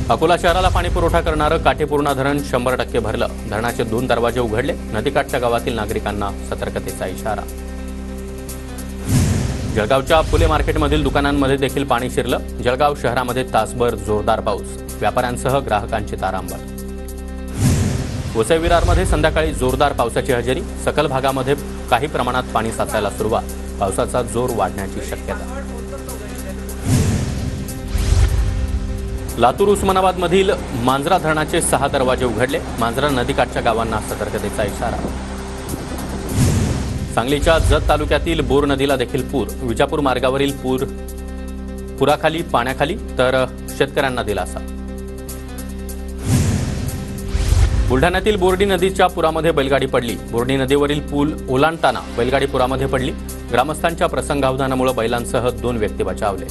अकोला शहराला पाणी पुरवठा करणारं काटेपूर्णा धरण 100% भरलं। धरणाचे 2 दरवाजे उघडले। नदीकाठच्या गावातील नागरिकांना सतर्कतेचा इशारा। जळगावच्या फुले मार्केटमधील दुकानांमध्ये देखील पाणी शिरलं। जळगाव शहरामध्ये तासभर जोरदार पाऊस। व्यापाऱ्यांसह ग्राहकांची तारांबळ। वसई विरारमध्ये संध्याकाळी जोरदार पावसाची हजेरी। सखल भागामध्ये काही प्रमाणात पाणी साचायला सुरुवात। पावसाचा जोर वाढण्याची शक्यता। लातूर उस्मानाबादमधील मांजरा धरणाचे 6 दरवाजे उघडले। मांजरा नदीकाठच्या गावांना सतर्कतेचा इशारा। सांगलीच्या जत तालुक्यातील बोर नदीला देखील पूर। विजापूर मार्गावरील पुराखाली पाण्याखाली तर शेतकऱ्यांना दिलासा। बुलढाण्यातील बोर्डी नदीच्या पुरामध्ये बैलगाडी पडली। बोर्डी नदीवरील पूल ओलांडताना बैलगाडी पुरामध्ये पडली। ग्रामस्थांच्या प्रसंगावधानामुळे बैलांसह 2 व्यक्ती बचावले।